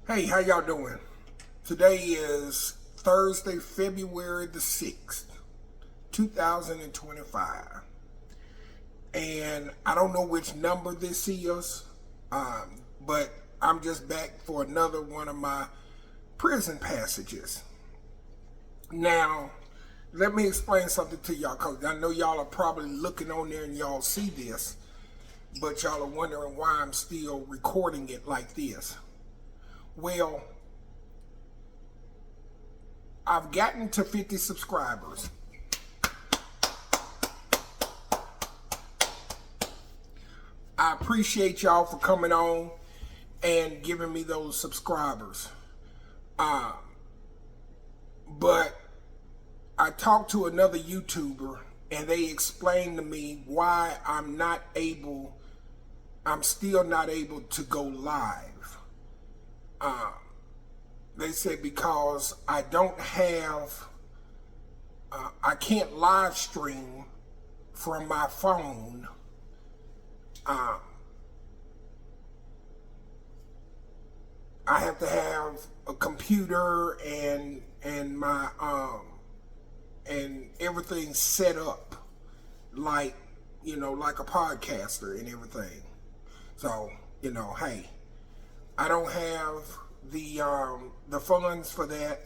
Hey, how y'all doing? Today is Thursday, February the 6th, 2025. And I don't know which number this is, but I'm just back for another one of my prison passages. Now, let me explain something to y'all, because I know y'all are probably looking on there and y'all see this, but y'all are wondering why I'm still recording it like this. Well, I've gotten to 50 subscribers. I appreciate y'all for coming on and giving me those subscribers. But I talked to another YouTuber and they explained to me why I'm still not able to go live. They said because I don't have, I can't live stream from my phone. I have to have a computer and my and everything set up like like a podcaster and everything. So hey, I don't have the funds for that.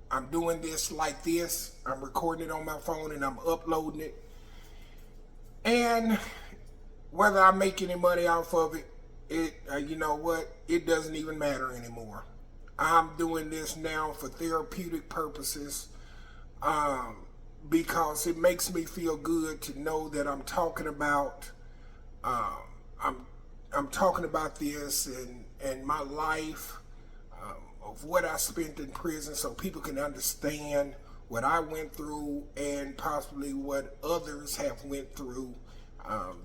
I'm doing this like this. I'm recording it on my phone and I'm uploading it. And whether I make any money off of it, you know what? It doesn't even matter anymore. I'm doing this now for therapeutic purposes, because it makes me feel good to know that I'm talking about I'm talking about this and my life, of what I spent in prison, so people can understand what I went through and possibly what others have went through,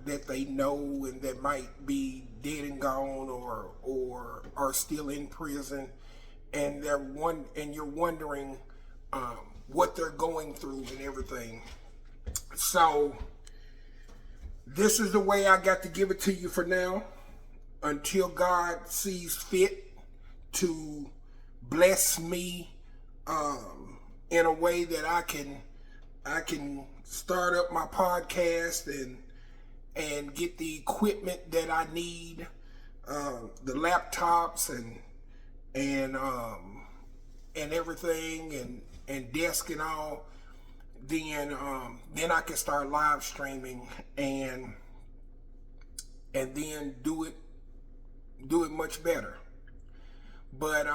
that they know and that might be dead and gone or are still in prison, and you're wondering what they're going through and everything. So this is the way I got to give it to you for now, until God sees fit to bless me in a way that I can start up my podcast and get the equipment that I need, the laptops and everything and desk and all. Then I can start live streaming and then do it much better. But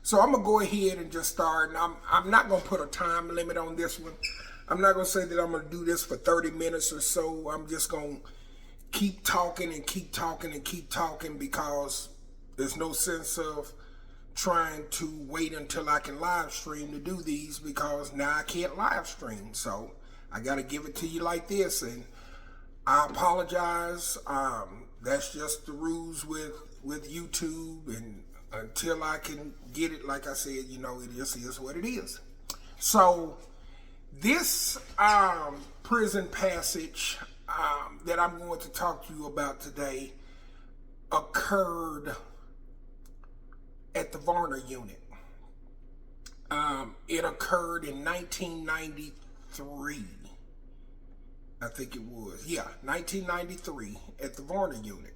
so I'm gonna go ahead and just start. And I'm not gonna put a time limit on this one. I'm not gonna say that I'm gonna do this for 30 minutes or so. I'm just gonna keep talking and keep talking and keep talking, because there's no sense of trying to wait until I can live stream to do these, because now I can't live stream. So I gotta give it to you like this, and I apologize. That's just the rules with YouTube, and until I can get it, like I said, it just is what it is. So this prison passage that I'm going to talk to you about today occurred at the Varner unit. It occurred in 1993. I think it was. Yeah, 1993 at the Varner unit.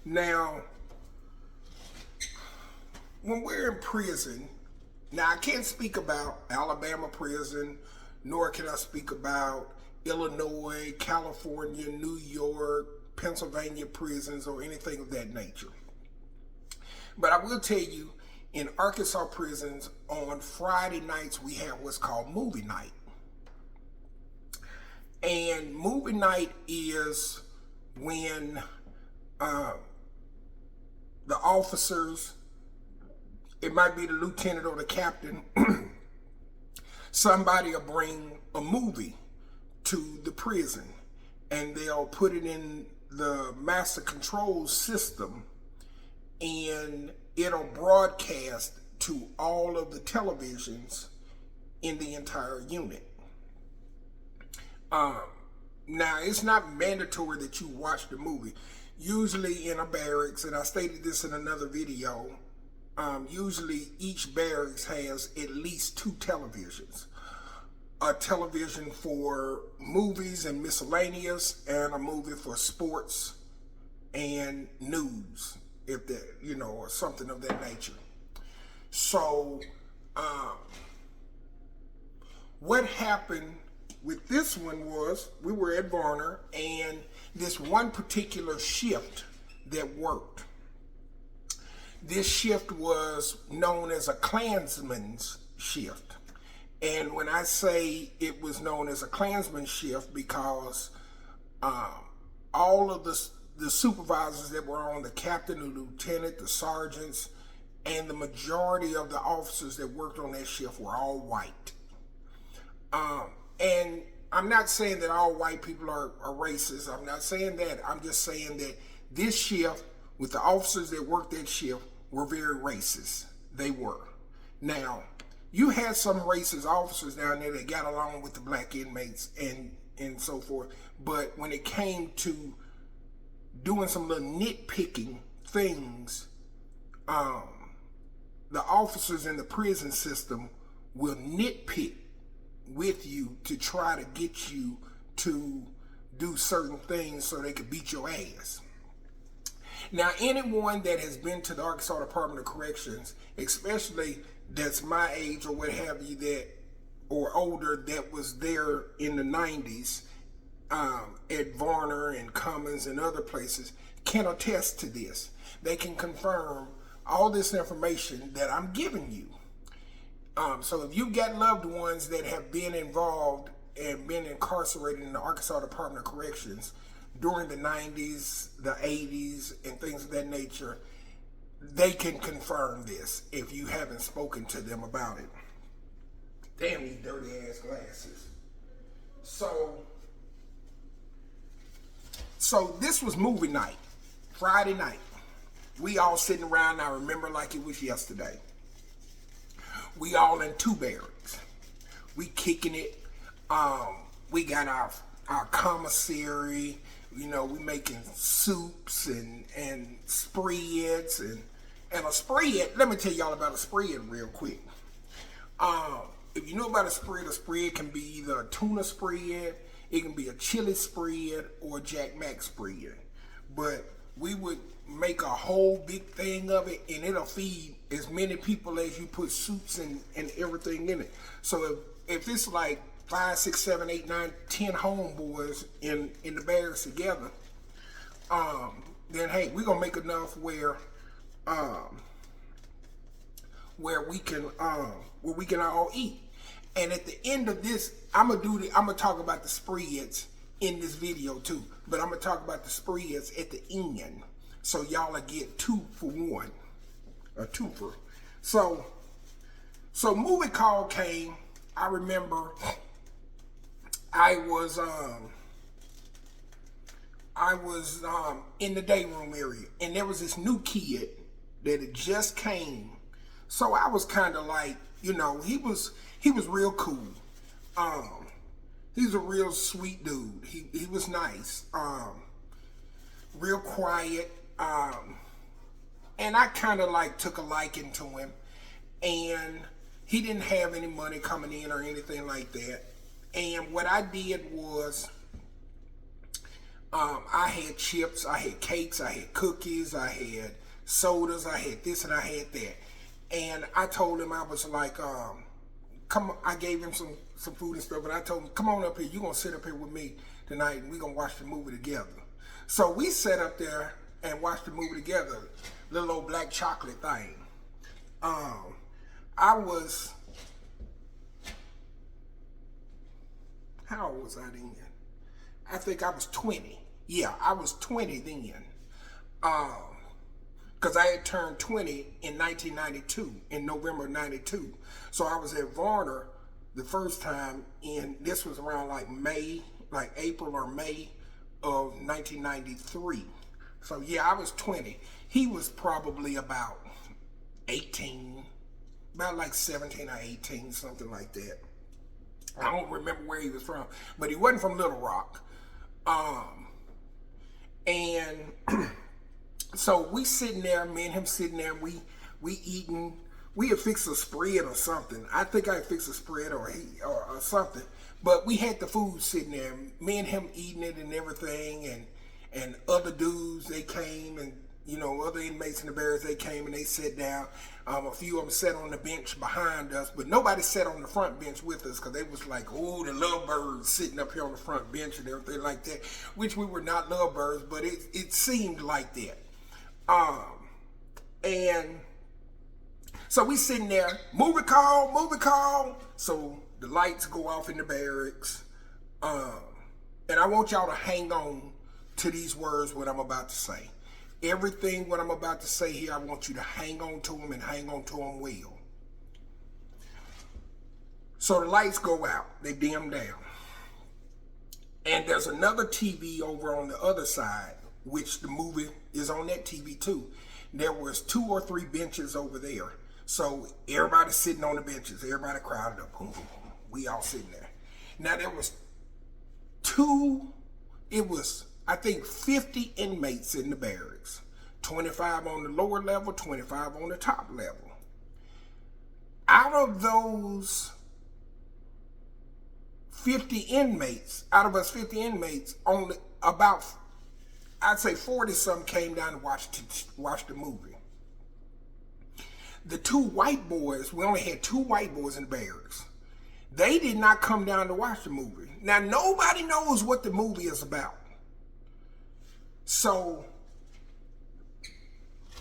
Now, when we're in prison, now I can't speak about Alabama prison, nor can I speak about Illinois, California, New York, Pennsylvania prisons, or anything of that nature. But I will tell you, in Arkansas prisons, on Friday nights, we have what's called movie night. And movie night is when the officers, it might be the lieutenant or the captain, somebody will bring a movie to the prison, and they'll put it in the master control system, and it'll broadcast to all of the televisions in the entire unit. Now, it's not mandatory that you watch the movie. Usually in a barracks, and I stated this in another video, usually each barracks has at least 2 televisions. A television for movies and miscellaneous, and a movie for sports and news, if that, or something of that nature. So, what happened with this one was we were at Varner, and this one particular shift that worked. This shift was known as a Klansman's shift. And when I say it was known as a Klansman shift, because all of the supervisors that were on, the captain, the lieutenant, the sergeants, and the majority of the officers that worked on that shift were all white. And I'm not saying that all white people are racist. I'm not saying that. I'm just saying that this shift, with the officers that worked that shift, were very racist. They were. Now, you had some racist officers down there that got along with the black inmates and so forth. But when it came to doing some little nitpicking things, the officers in the prison system will nitpick with you to try to get you to do certain things so they could beat your ass. Now, anyone that has been to the Arkansas Department of Corrections, especially that's my age or what have you, that or older, that was there in the 90s at Varner and Cummins and other places, can attest to this. They can confirm all this information that I'm giving you. So if you've got loved ones that have been involved and been incarcerated in the Arkansas Department of Corrections during the 90s, the 80s, and things of that nature, they can confirm this if you haven't spoken to them about it. Damn these dirty ass glasses. So this was movie night, Friday night. We all sitting around, I remember like it was yesterday. We all in 2 barracks. We kicking it. We got our commissary. We making soups and spreads and a spread. Let me tell y'all about a spread real quick. If you know about a spread can be either a tuna spread, it can be a chili spread, or a Jack Mac spread. But we would make a whole big thing of it, and it'll feed as many people as you put soups and everything in it. So if it's like 5, 6, 7, 8, 9, 10 homeboys in the barracks together, then hey, we're gonna make enough where we can all eat. And at the end of this, I'm gonna talk about the spreads in this video too, but I'm gonna talk about the spreads at the end, so y'all will get 2 for 1, a twofer. So movie call came. I remember I was in the day room area, and there was this new kid that had just came. So I was kind of like, he was real cool. He's a real sweet dude. He was nice. Real quiet. And I kind of like took a liking to him. And he didn't have any money coming in or anything like that. And what I did was, I had chips, I had cakes, I had cookies, I had sodas, I had this and I had that. And I told him, I was like, I gave him some food and stuff, and I told him, come on up here, you're going to sit up here with me tonight, and we're going to watch the movie together. So we sat up there and watched the movie together, little old black chocolate thing. How old was I then? I think I was 20. Yeah, I was 20 then. Because I had turned 20 in 1992, in November of 92. So I was at Varner the first time, and this was around like April or May of 1993. So yeah, I was 20. He was probably about 18, about like 17 or 18, something like that. I don't remember where he was from, but he wasn't from Little Rock. And so we sitting there, me and him sitting there, and we eating. We had fixed a spread or something. I think I had fixed a spread or something. But we had the food sitting there, me and him eating it and everything, and other dudes, they came, and other inmates in the barracks, they came and they sat down. A few of them sat on the bench behind us, but nobody sat on the front bench with us, because they was like, oh, the lovebirds sitting up here on the front bench and everything like that, which we were not lovebirds, but it seemed like that. And so we sitting there, movie call. So the lights go off in the barracks. And I want y'all to hang on to these words, what I'm about to say. Everything what I'm about to say here, I want you to hang on to them and hang on to them well. So the lights go out, they dim down. And there's another TV over on the other side, which the movie is on that TV too. There was 2 or 3 benches over there. So everybody sitting on the benches, everybody crowded up. Boom, boom, boom. We all sitting there. Now there was I think 50 inmates in the barracks. 25 on the lower level, 25 on the top level. Out of those 50 inmates, only about, I'd say 40 some came down to watch the movie. The 2 white boys, we only had 2 white boys in the barracks. They did not come down to watch the movie. Now, nobody knows what the movie is about. So,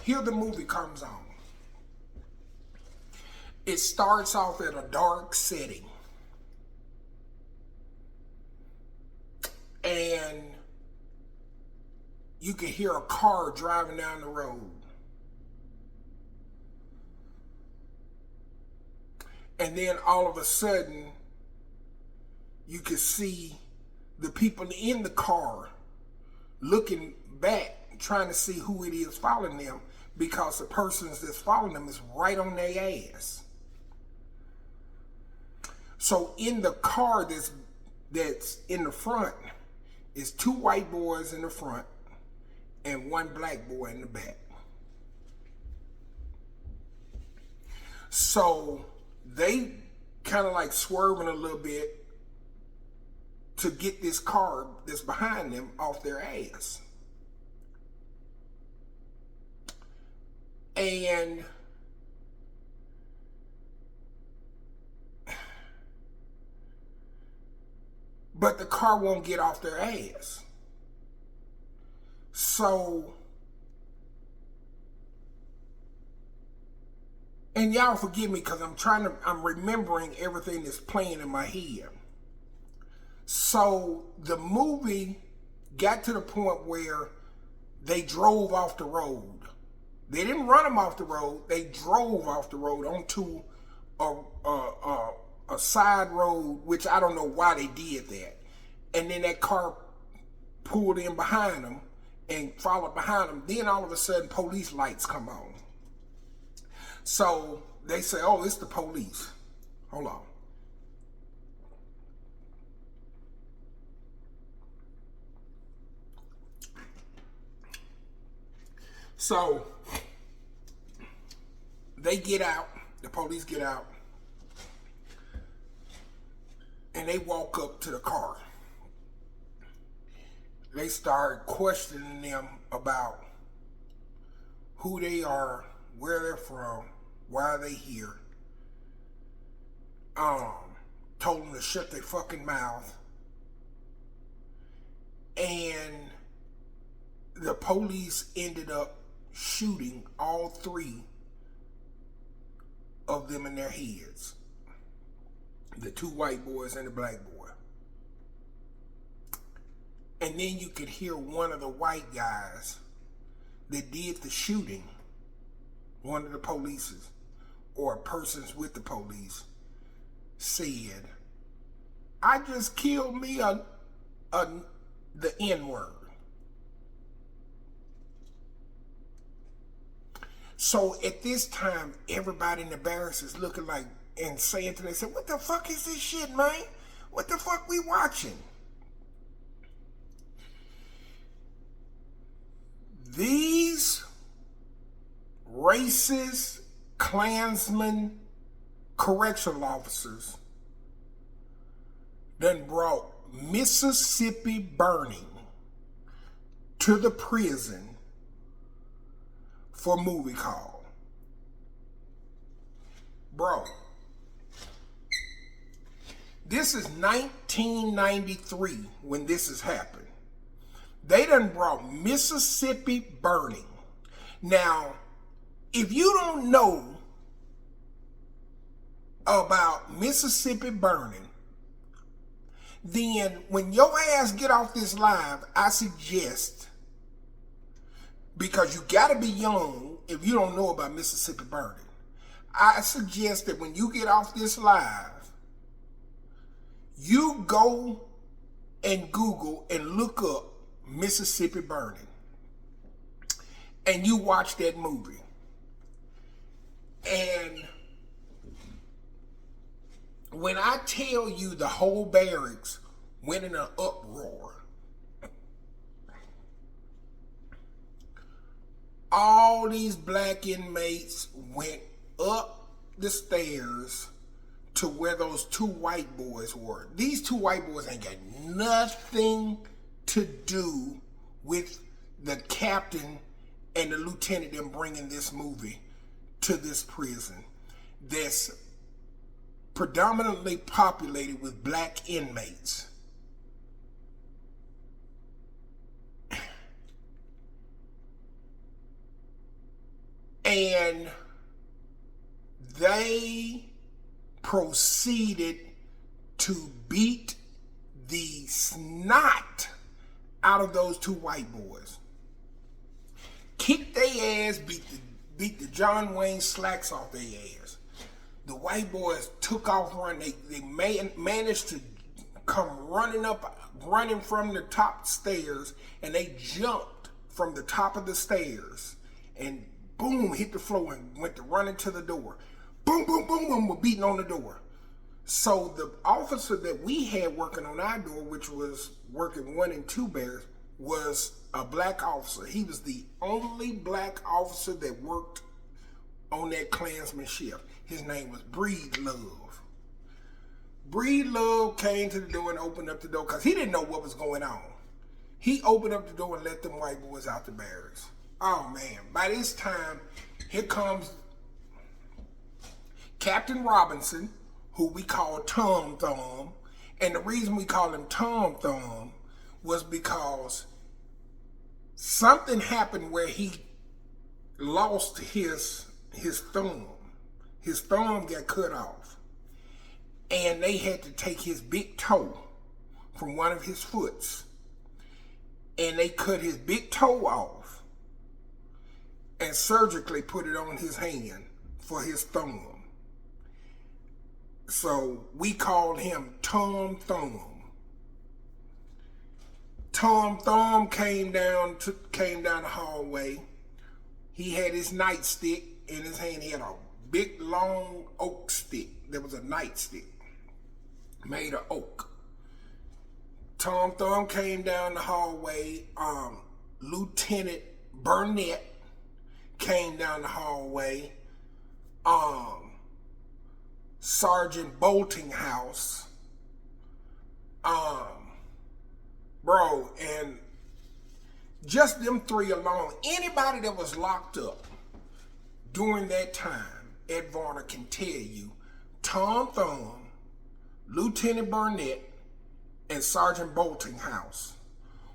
here the movie comes on. It starts off at a dark setting. And you can hear a car driving down the road. And then all of a sudden, you can see the people in the car looking back, trying to see who it is following them, because the persons that's following them is right on their ass. So in the car that's in the front is 2 white boys in the front and 1 black boy in the back. So they kind of like swerving a little bit to get this car that's behind them off their ass. And but the car won't get off their ass. So, and y'all forgive me because I'm remembering everything that's playing in my head. So the movie got to the point where they drove off the road. They didn't run them off the road. They drove off the road onto a side road, which I don't know why they did that. And then that car pulled in behind them and followed behind them. Then all of a sudden, police lights come on. So they say, oh, it's the police. Hold on. So they get out, the police get out, and they walk up to the car. They start questioning them about who they are, where they're from, why are they here. Told them to shut their fucking mouth. And the police ended up shooting all 3 of them in their heads. The 2 white boys and the black boy. And then you could hear one of the white guys that did the shooting, one of the polices or persons with the police, said, I just killed me the N-word. So at this time, everybody in the barracks is looking like and saying to themselves, what the fuck is this shit, man? What the fuck we watching? racist Klansman correctional officers done brought Mississippi Burning to the prison for movie call. Bro, this is 1993 when this has happened. They done brought Mississippi Burning. Now, if you don't know about Mississippi Burning, then when your ass get off this live, I suggest, because you gotta be young if you don't know about Mississippi Burning, I suggest that when you get off this live, you go and Google and look up Mississippi Burning and you watch that movie. And when I tell you the whole barracks went in an uproar, all these black inmates went up the stairs to where those two white boys were. These two white boys ain't got nothing to do with the captain and the lieutenant them bringing this movie to this prison that's predominantly populated with black inmates. And they proceeded to beat the snot out of those two white boys. Kicked their ass, beat the John Wayne slacks off their ass. The white boys took off running. They managed to come running from the top stairs, and they jumped from the top of the stairs and boom, hit the floor and went to running to the door. Boom, boom, boom, boom, were beating on the door. So the officer that we had working on our door, which was working 1 and 2 barracks, was a black officer. He was the only black officer that worked on that Klansman shift. His name was Breed Love. Breed Love came to the door and opened up the door because he didn't know what was going on. He opened up the door and let them white boys out the barracks. Oh man, by this time, here comes Captain Robinson, who we call Tom Thumb. And the reason we call him Tom Thumb was because something happened where he lost his thumb. His thumb got cut off. And they had to take his big toe from one of his foots. And they cut his big toe off and surgically put it on his hand for his thumb. So we called him Tom Thumb. Tom Thumb came down the hallway. He had his nightstick in his hand. He had a big long oak stick. There was a nightstick made of oak. Tom Thumb came down the hallway. Lieutenant Burnett came down the hallway. Sergeant Boltinghouse. Bro, and just them three alone, anybody that was locked up during that time, Ed Varner can tell you, Tom Thumb, Lieutenant Burnett, and Sergeant Boltinghouse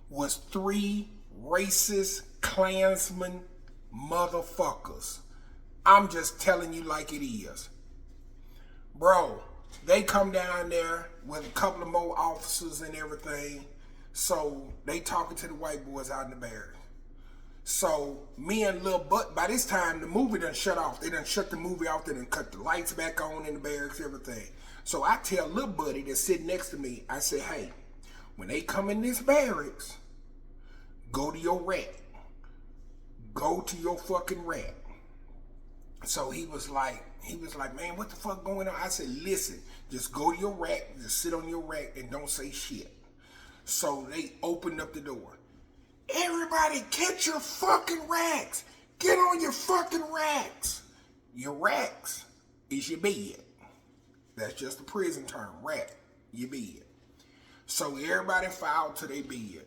was 3 racist Klansman motherfuckers. I'm just telling you like it is. Bro, they come down there with a couple of more officers and everything. So they talking to the white boys out in the barracks. So me and Lil Butt, by this time the movie done shut off. They done shut the movie off. They done cut the lights back on in the barracks, everything. So I tell Lil Buddy that's sitting next to me, I say, hey, when they come in this barracks, go to your rack. Go to your fucking rack. So he was like, man, what the fuck going on? I said, listen, just go to your rack, just sit on your rack and don't say shit. So they opened up the door. Everybody, catch your fucking racks. Get on your fucking racks. Your racks is your bed. That's just the prison term, rack, your bed. So everybody filed to their bed.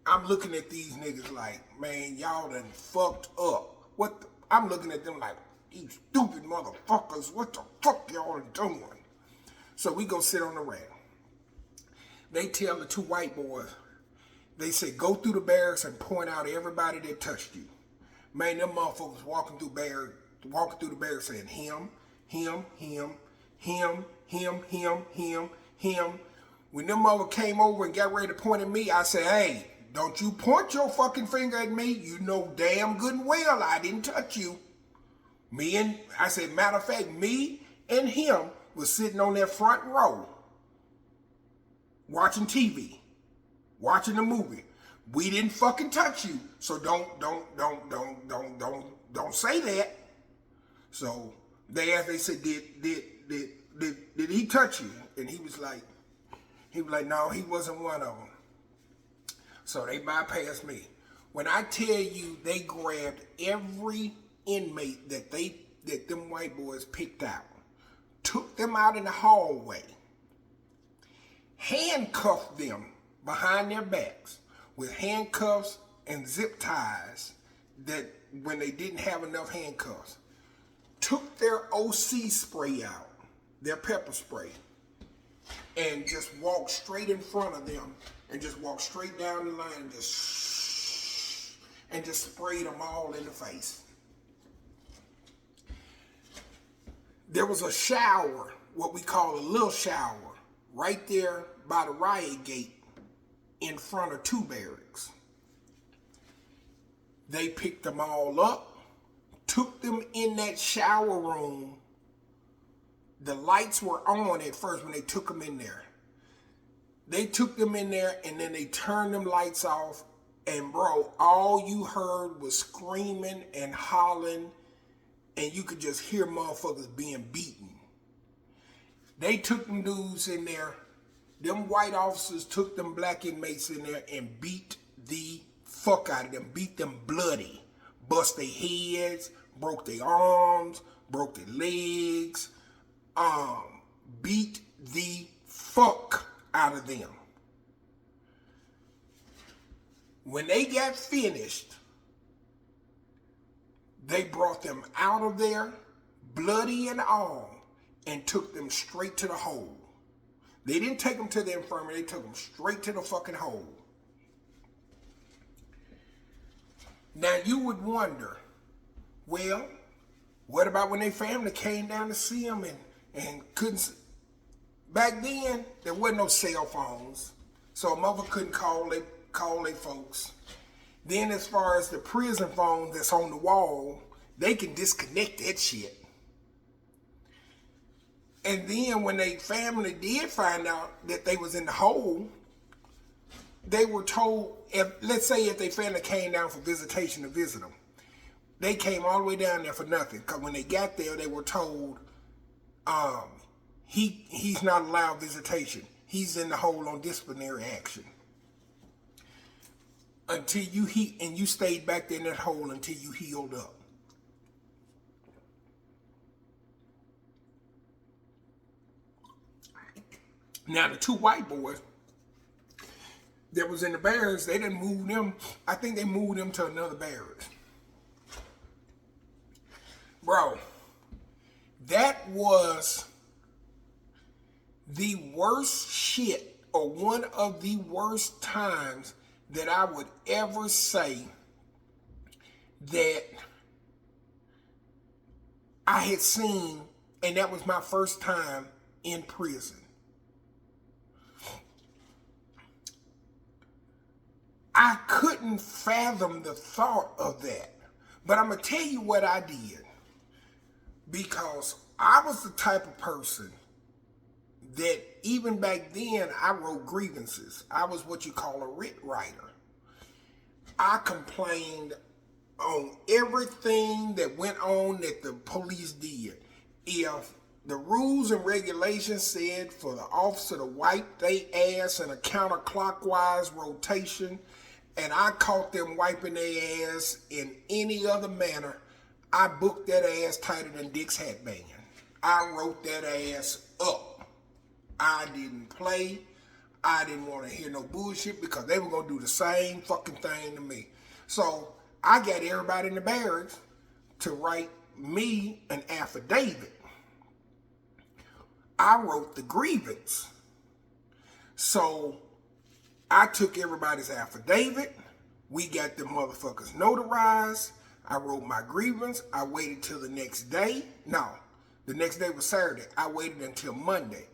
I'm looking at these niggas like, man, y'all done fucked up. I'm looking at them like, you stupid motherfuckers, what the fuck y'all doing? So we go sit on the rack. They tell the two white boys, they say, go through the barracks and point out everybody that touched you. Man, them motherfuckers walking through the barracks saying him. When them mother came over and got ready to point at me, I said, hey, don't you point your fucking finger at me. You know damn good and well I didn't touch you. Matter of fact, me and him was sitting on that front row watching TV, watching the movie. We didn't fucking touch you. So don't say that. So they asked, they said, did he touch you? And he was like, no, he wasn't one of them. So they bypassed me. When I tell you they grabbed every inmate that them white boys picked out, took them out in the hallway, handcuffed them behind their backs with handcuffs and zip ties that when they didn't have enough handcuffs, took their OC spray out, their pepper spray, and just walked straight in front of them and just walked straight down the line and just sprayed them all in the face. There was a shower, what we call a little shower, right there by the riot gate in front of two barracks. They picked them all up, took them in that shower room. The lights were on at first when they took them in there. They took them in there and then they turned them lights off. And bro, all you heard was screaming and hollering, and you could just hear motherfuckers being beaten. They took them dudes in there. Them white officers took them black inmates in there and beat the fuck out of them. Beat them bloody. Bust their heads, broke their arms, broke their legs. Beat the fuck out of them. When they got finished, they brought them out of there, bloody and all, and took them straight to the hole. They didn't take them to the infirmary, they took them straight to the fucking hole. Now you would wonder, well, what about when their family came down to see them and couldn't? Back then, there wasn't no cell phones, so a mother couldn't call their folks. Then as far as the prison phone that's on the wall, they can disconnect that shit. And then when their family did find out that they was in the hole, they were told, let's say if their family came down for visitation to visit them, they came all the way down there for nothing. Because when they got there, they were told, he's not allowed visitation. He's in the hole on disciplinary action. Until you stayed back there in that hole until you healed up. Now the two white boys that was in the barracks, they didn't move them. I think they moved them to another barracks. Bro, that was the worst shit, or one of the worst times that I would ever say that I had seen, and that was my first time in prison. I couldn't fathom the thought of that. But I'm going to tell you what I did. Because I was the type of person that even back then I wrote grievances. I was what you call a writ writer. I complained on everything that went on that the police did. If the rules and regulations said for the officer to wipe their ass in a counterclockwise rotation and I caught them wiping their ass in any other manner, I booked that ass tighter than Dick's hat band. I wrote that ass up. I didn't play. I didn't want to hear no bullshit because they were going to do the same fucking thing to me. So I got everybody in the barracks to write me an affidavit. I wrote the grievance. So I took everybody's affidavit. We got the motherfuckers notarized. I wrote my grievance. I waited till the next day. No, the next day was Saturday. I waited until Monday.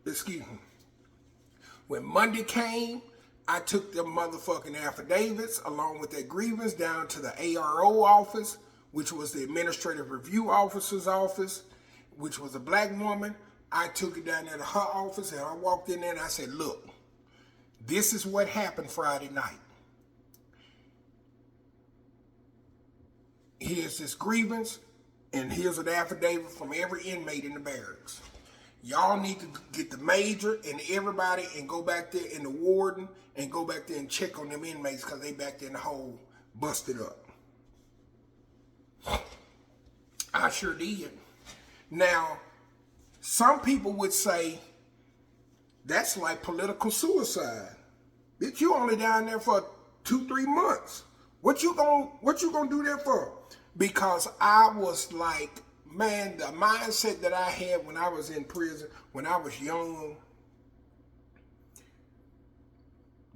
Excuse me. When Monday came, I took the motherfucking affidavits along with that grievance down to the ARO office, which was the Administrative Review Officer's office, which was a black woman. I took it down there to her office and I walked in there and I said, look, this is what happened Friday night. Here's this grievance and here's an affidavit from every inmate in the barracks. Y'all need to get the major and everybody and go back there and the warden and go back there and check on them inmates because they back there in the hole busted up. I sure did. Now, some people would say that's like political suicide. Bitch, you only down there for 2-3 months. What you gonna do that for? Because I was like, man, the mindset that I had when I was in prison, when I was young,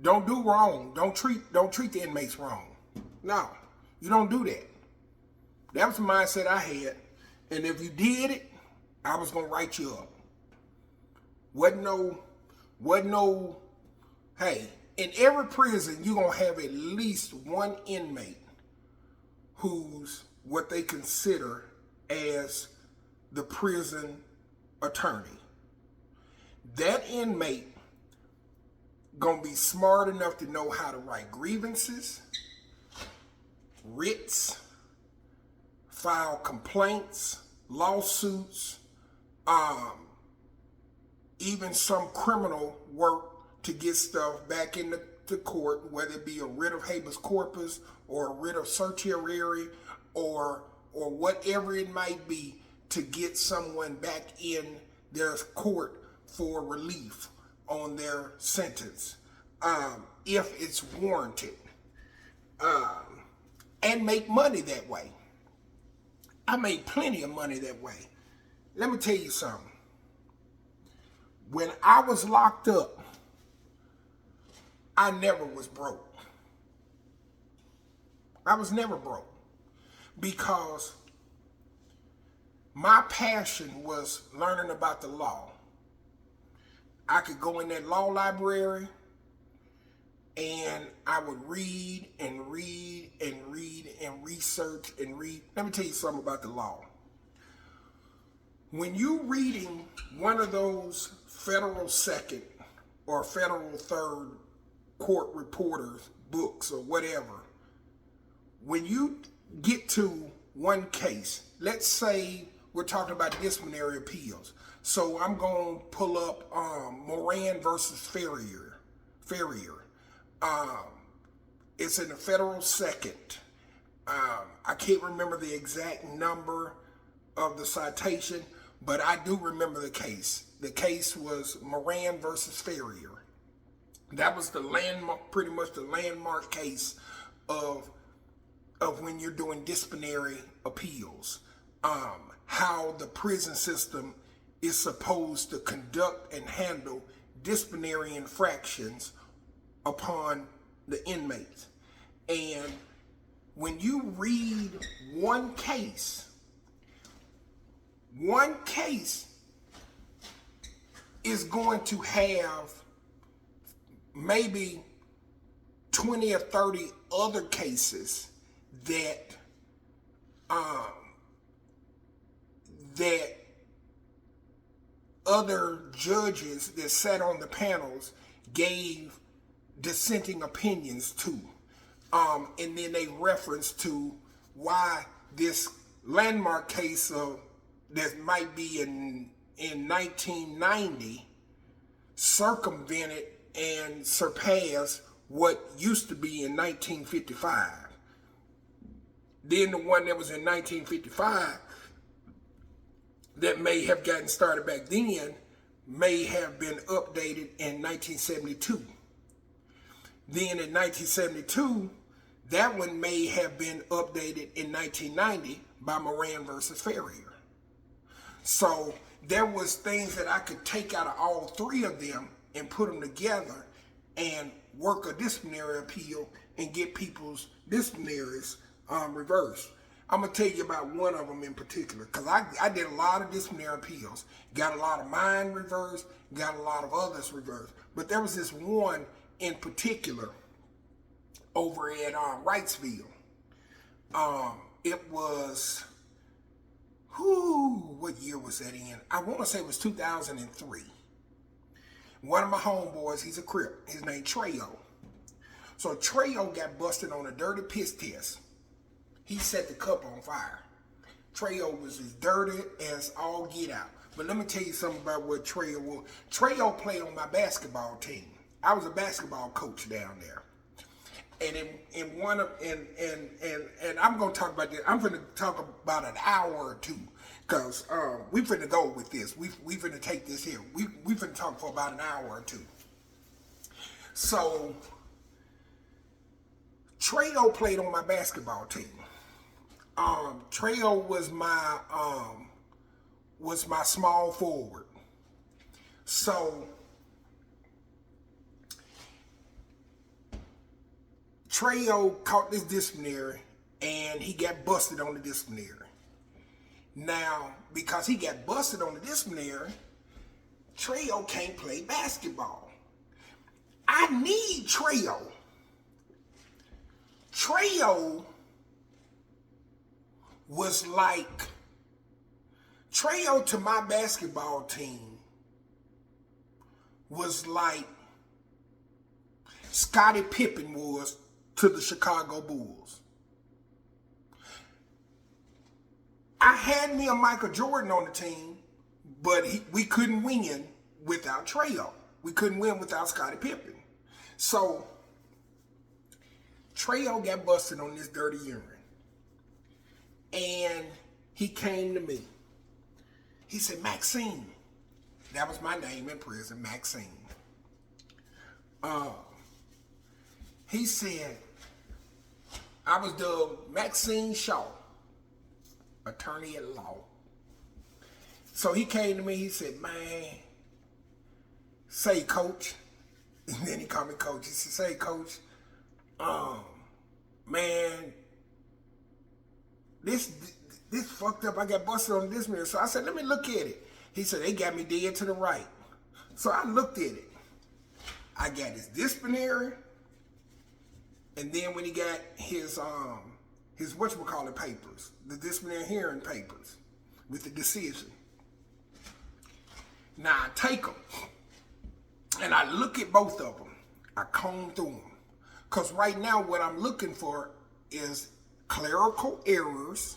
don't do wrong. Don't treat the inmates wrong. No, you don't do that. That was the mindset I had. And if you did it, I was gonna write you up. Wasn't no, hey, in every prison, you're gonna have at least one inmate who's what they consider as the prison attorney. That inmate gonna be smart enough to know how to write grievances, writs, file complaints, lawsuits, even some criminal work to get stuff back into the court, whether it be a writ of habeas corpus or a writ of certiorari or whatever it might be to get someone back in their court for relief on their sentence, if it's warranted, and make money that way. I made plenty of money that way. Let me tell you something. When I was locked up, I never was broke. I was never broke because my passion was learning about the law. I could go in that law library and I would read and read and read and research and read. Let me tell you something about the law. When you reading one of those federal second or federal third court reporters books or whatever, when you get to one case, let's say we're talking about disciplinary appeals. So I'm going to pull up Moran versus Ferrier. It's in the federal second. I can't remember the exact number of the citation, but I do remember the case. The case was Moran versus Ferrier. That was the landmark, pretty much the landmark case of when you're doing disciplinary appeals. How the prison system is supposed to conduct and handle disciplinary infractions upon the inmates. And when you read one case is going to have maybe 20 or 30 other cases that other judges that sat on the panels gave dissenting opinions to. And then they reference to why this landmark case that might be in 1990 circumvented and surpassed what used to be in 1955. Then the one that was in 1955 that may have gotten started back then may have been updated in 1972. Then in 1972, that one may have been updated in 1990 by Moran versus Ferrier. So there was things that I could take out of all three of them and put them together and work a disciplinary appeal and get people's disciplinaries reversed. I'm going to tell you about one of them in particular, because I did a lot of disciplinary appeals. Got a lot of mine reversed, got a lot of others reversed. But there was this one in particular over at Wrightsville. It was, what year was that in? I want to say it was 2003. One of my homeboys, he's a Crip. His name Treyo. So Treyo got busted on a dirty piss test. He set the cup on fire. Treyo was as dirty as all get out. But let me tell you something about what Treyo was. Treyo played on my basketball team. I was a basketball coach down there. And and I'm gonna talk about this. I'm gonna talk about an hour or two, because we finna go with this. We finna take this here. We finna talk for about an hour or two. So Treyo played on my basketball team. Treyo was my small forward. So Treyo caught this disciplinary and he got busted on the disciplinary. Now, because he got busted on the disciplinary, Treyo can't play basketball. I need Treyo. Treyo was like, Treyo to my basketball team was like Scottie Pippen was to the Chicago Bulls. I had me a Michael Jordan on the team, but we couldn't win without Treyo. We couldn't win without Scottie Pippen. So Treyo got busted on this dirty urine. And he came to me. He said, Maxine. That was my name in prison, Maxine. He said, I was dubbed Maxine Shaw, attorney at law. So he came to me, he said, man, say coach. And then he called me coach. He said, say coach, man, this fucked up. I got busted on this mirror. So I said, let me look at it. He said, they got me dead to the right. So I looked at it. I got his disciplinary, and then when he got his whatchamacallit papers, the disciplinary hearing papers with the decision. Now I take them and I look at both of them. I comb through them. Because right now what I'm looking for is clerical errors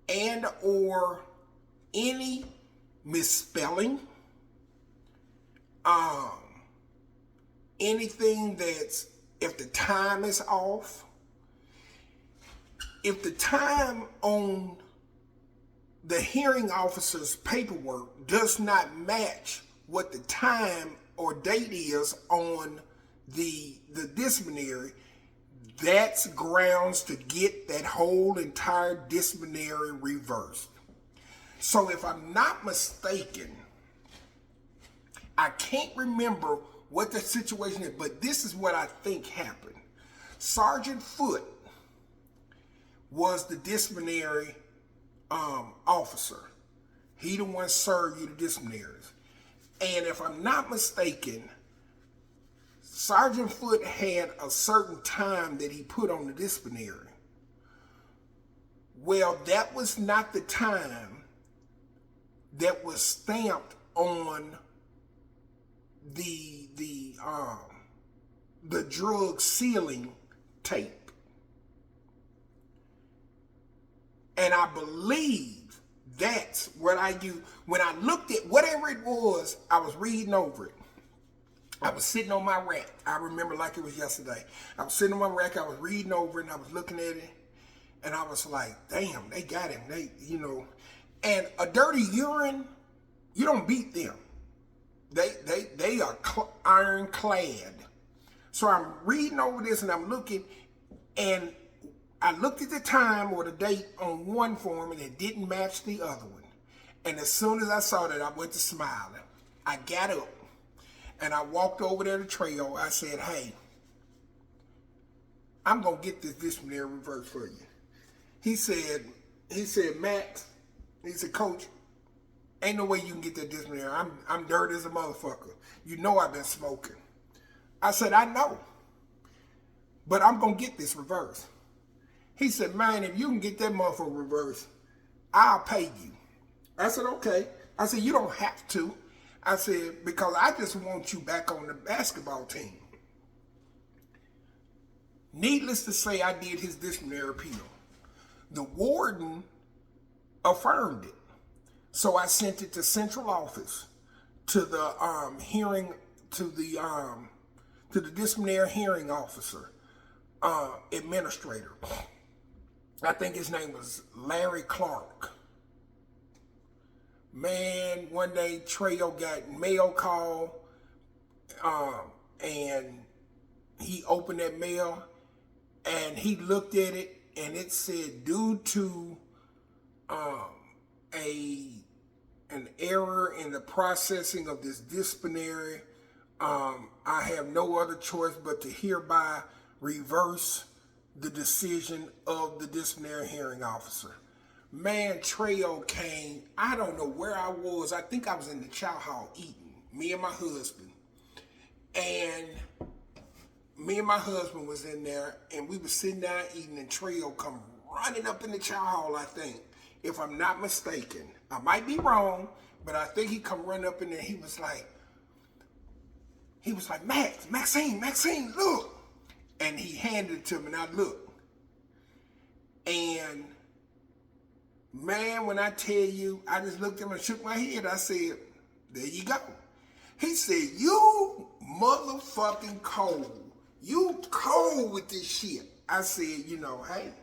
and or any misspelling, anything that's, if the time is off, if the time on the hearing officer's paperwork does not match what the time or date is on the disciplinary, that's grounds to get that whole entire disciplinary reversed. So if I'm not mistaken, I can't remember what the situation is, but this is what I think happened. Sergeant Foote was the disciplinary officer. He the one served you the disciplinaries. And if I'm not mistaken, Sergeant Foote had a certain time that he put on the disciplinary. Well, that was not the time that was stamped on the drug sealing tape. And I believe that's what I used. When I looked at whatever it was, I was reading over it. I was sitting on my rack. I remember like it was yesterday. I was sitting on my rack. I was reading over it, and I was looking at it, and I was like, "Damn, they got him." And a dirty urine, you don't beat them. They are ironclad. So I'm reading over this, and I'm looking, and I looked at the time or the date on one form, and it didn't match the other one. And as soon as I saw that, I went to smiling. I got up. And I walked over there to Treo. I said, "Hey, I'm going to get this disciplinary reverse for you." He said, "Max," he said, "Coach, ain't no way you can get that disciplinary. I'm dirty as a motherfucker. You know I've been smoking." I said, "I know, but I'm going to get this reverse." He said, "Man, if you can get that motherfucker reverse, I'll pay you." I said, "Okay." I said, "You don't have to." I said, "Because I just want you back on the basketball team." Needless to say, I did his disciplinary appeal. The warden affirmed it. So I sent it to central office, to the to the disciplinary hearing officer, administrator. I think his name was Larry Clark. Man, one day Treo got mail call, and he opened that mail, and he looked at it, and it said, "Due to an error in the processing of this disciplinary, I have no other choice but to hereby reverse the decision of the disciplinary hearing officer." Man, Treo came. I don't know where I was. I think I was in the chow hall eating, me and my husband. And me and my husband was in there, and we were sitting down eating, and Treo come running up in the chow hall, I think, if I'm not mistaken. I might be wrong, but I think he come running up in there. He was like, Maxine, look. And he handed it to me, and I looked. And man, when I tell you, I just looked at him and shook my head. I said, "There you go." He said, "You motherfucking cold. You cold with this shit." I said, "Hey,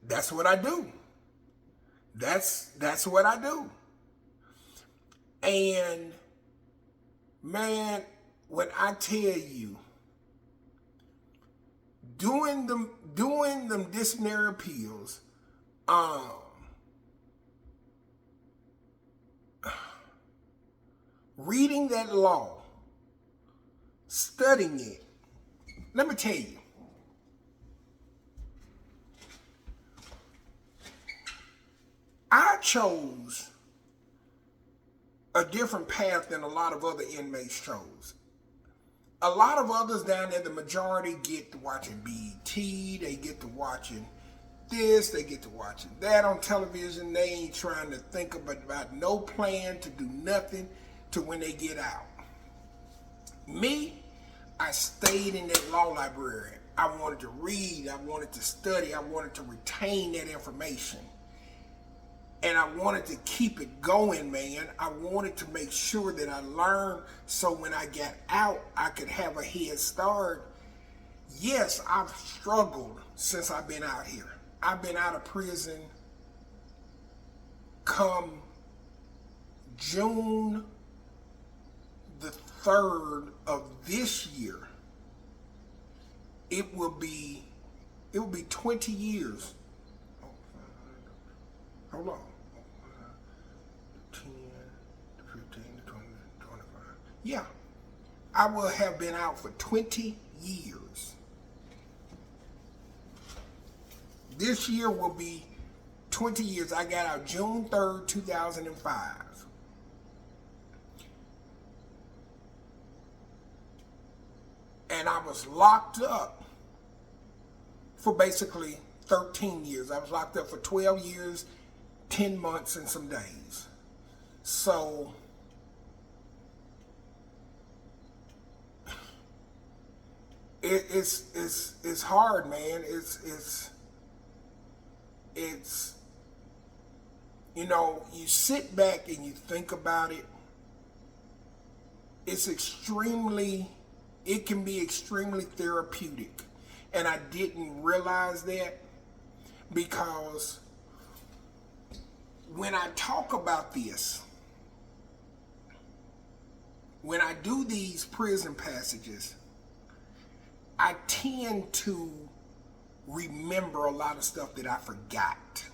that's what I do. That's what I do." And man, when I tell you, doing them disciplinary appeals, reading that law, studying it, let me tell you, I chose a different path than a lot of other inmates chose. A lot of others down there, the majority get to watching BET, they get to watching this, they get to watching that on television. They ain't trying to think about no plan to do nothing to when they get out. Me, I stayed in that law library. I wanted to read, I wanted to study, I wanted to retain that information. And I wanted to keep it going, man. I wanted to make sure that I learned so when I got out, I could have a head start. Yes, I've struggled since I've been out here. I've been out of prison come June the 3rd of this year. It will be 20 years. Hold on. 10, 15, 20, 25. Yeah. I will have been out for 20 years. This year will be 20 years. I got out June 3rd, 2005. And I was locked up for basically 13 years. I was locked up for 12 years, 10 months, and some days. So it's hard, man. It's you sit back and you think about it, it can be extremely therapeutic. And I didn't realize that, because when I talk about this, when I do these prison passages, I tend to remember a lot of stuff that I forgot.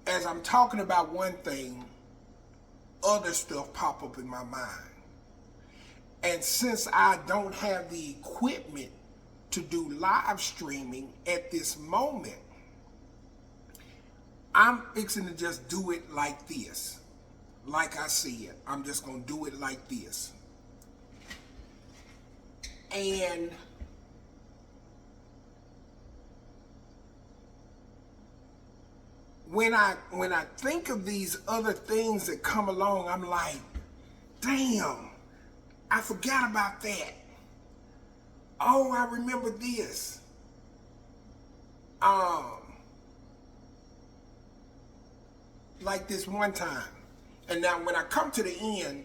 As I'm talking about one thing, other stuff pop up in my mind. And since I don't have the equipment to do live streaming at this moment, I'm fixing to just do it like this. Like I said, I'm just going to do it like this. And when I think of these other things that come along, I'm like, damn, I forgot about that. Oh, I remember this. Like this one time. And now when I come to the end,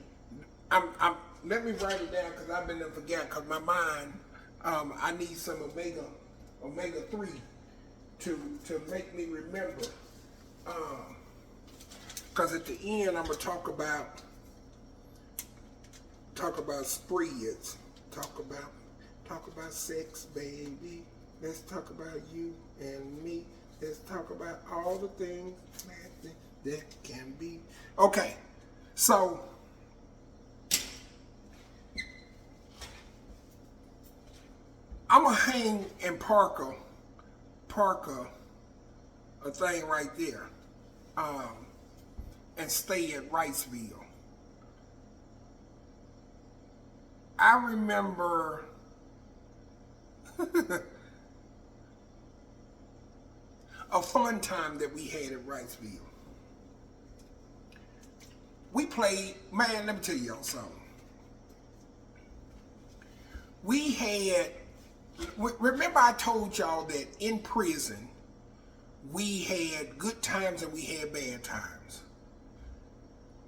let me write it down, because I've been to forget, because my mind, I need some omega-3 to make me remember. Because at the end, I'm gonna talk about spreads, talk about sex, baby. Let's talk about you and me. Let's talk about all the things that can be. Okay, so I'm gonna hang and park a thing right there, and stay at Wrightsville. I remember a fun time that we had at Wrightsville. We played, man, let me tell y'all something. We had, remember I told y'all that in prison, we had good times and we had bad times.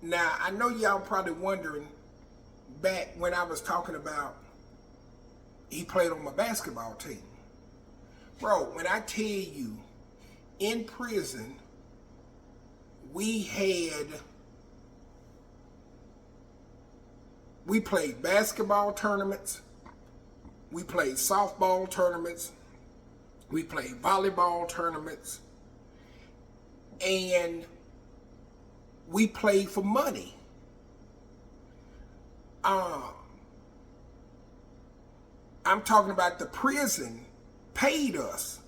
Now, I know y'all probably wondering, back when I was talking about he played on my basketball team. Bro, when I tell you, in prison, we played basketball tournaments, we played softball tournaments, we played volleyball tournaments, and we played for money. I'm talking about the prison paid us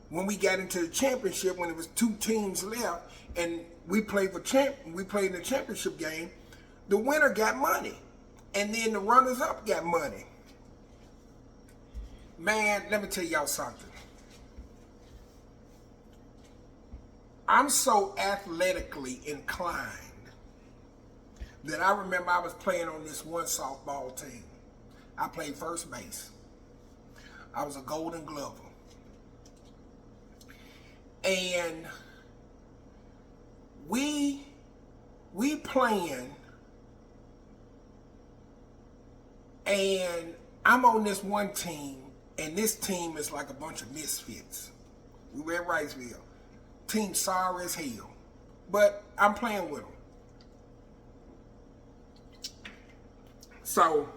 when we got into the championship, when it was 2 teams left, and we played in the championship game. The winner got money, and then the runners-up got money. Man, let me tell y'all something. I'm so athletically inclined that I remember I was playing on this one softball team. I played first base. I was a Golden Glover. And we playing, and I'm on this one team, and this team is like a bunch of misfits. We were at Wrightsville. Team sorry as hell, but I'm playing with them. So,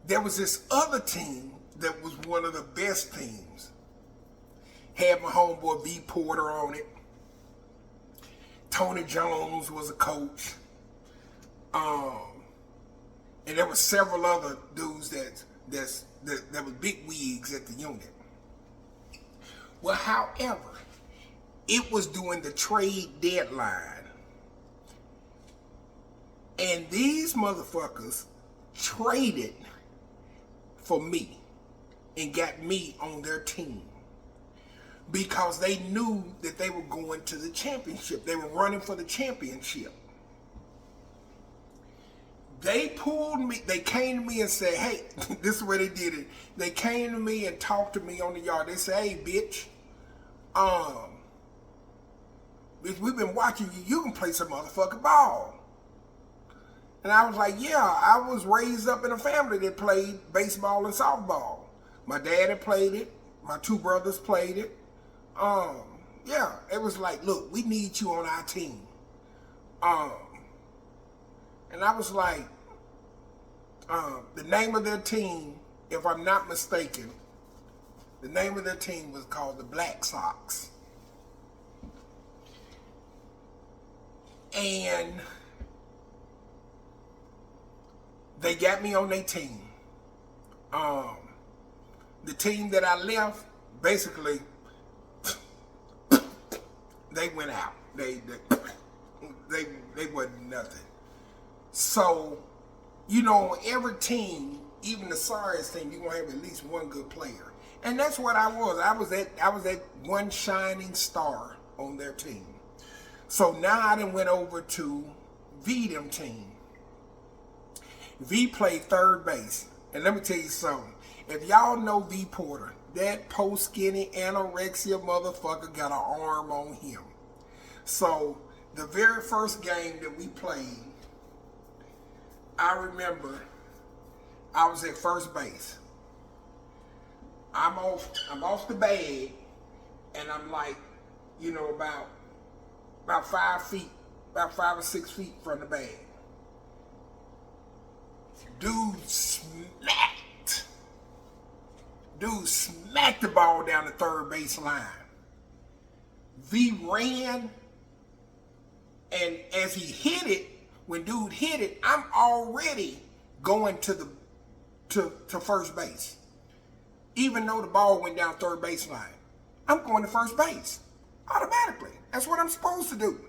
there was this other team that was one of the best teams. Had my homeboy V. Porter on it. Tony Jones was a coach. And there were several other dudes that were big wigs at the unit. Well, however, it was during the trade deadline. And these motherfuckers traded for me and got me on their team because they knew that they were going to the championship. They were running for the championship. They pulled me, they came to me and said, hey, this is where they did it. They came to me and talked to me on the yard. They said, hey, bitch, we've been watching you. You can play some motherfucking ball. And I was like, yeah, I was raised up in a family that played baseball and softball. My dad had played it. My two brothers played it. Yeah, it was like, look, we need you on our team. And I was like, the name of their team, if I'm not mistaken, the name of their team was called the Black Sox. And they got me on their team. The team that I left, basically, they went out. They wasn't nothing. So, you know, on every team, even the sorriest team, you're gonna have at least one good player. And that's what I was. I was that one shining star on their team. So now I done went over to them team. V played third base. And let me tell you something. If y'all know V Porter, that post-skinny anorexia motherfucker got an arm on him. So the very first game that we played, I remember I was at first base. I'm off the bag, and I'm like, you know, about 5 feet, about 5 or 6 feet from the bag. Dude smacked the ball down the third base line. V ran, and as he hit it, when dude hit it, I'm already going to first base. Even though the ball went down third base line, I'm going to first base automatically. That's what I'm supposed to do.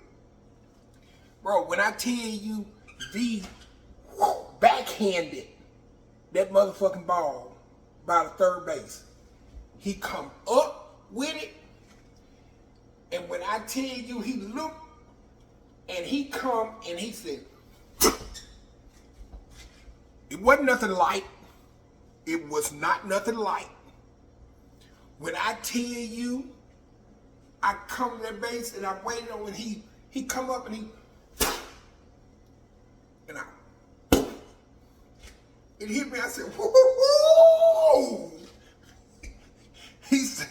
Bro, when I tell you V backhanded that motherfucking ball by the third base, he come up with it, and when I tell you he looked, and he come and he said, it wasn't nothing light. It was not nothing light. When I tell you, I come to that base and I waited on, and he come up and it hit me. I said, whoa! He said,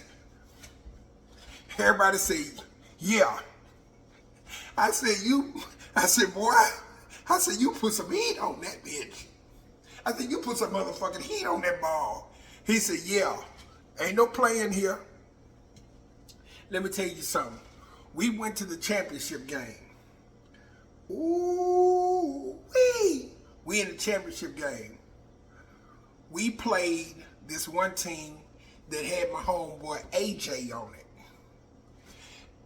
everybody say, yeah. I said, boy, I said, you put some heat on that bitch. I said, you put some motherfucking heat on that ball. He said, yeah, ain't no playing here. Let me tell you something. We went to the championship game. Ooh, we in the championship game. We played this one team that had my homeboy AJ on it.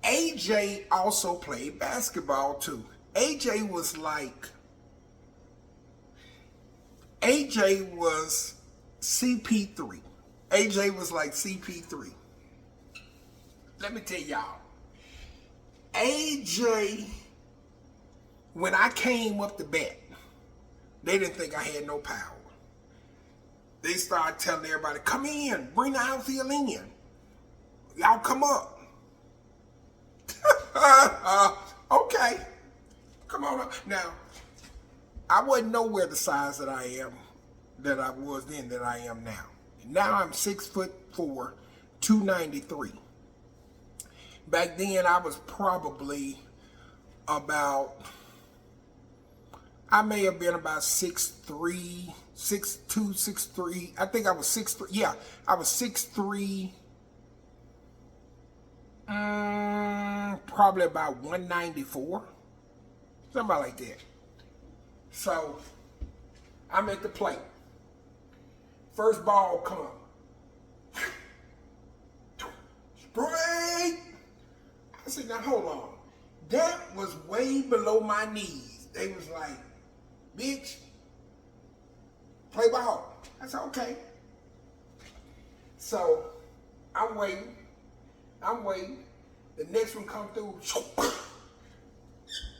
AJ also played basketball too. AJ was CP3. AJ was like CP3. Let me tell y'all. AJ, when I came up to bat, they didn't think I had no power. They started telling everybody, come in, bring the outfield in. Y'all come up. Okay. Come on up. Now, I wasn't nowhere the size that I was then that I am now. Now I'm 6'4", 293. Back then I was probably I may have been about 6'3", 6'2", 6'3". I think I was 6'3". Yeah, I was 6'3". Probably about 194. Something like that. So, I'm at the plate. First ball come up. Straight. I said, now hold on. That was way below my knees. They was like, bitch, play ball. I said, okay. So, I'm waiting. The next one come through.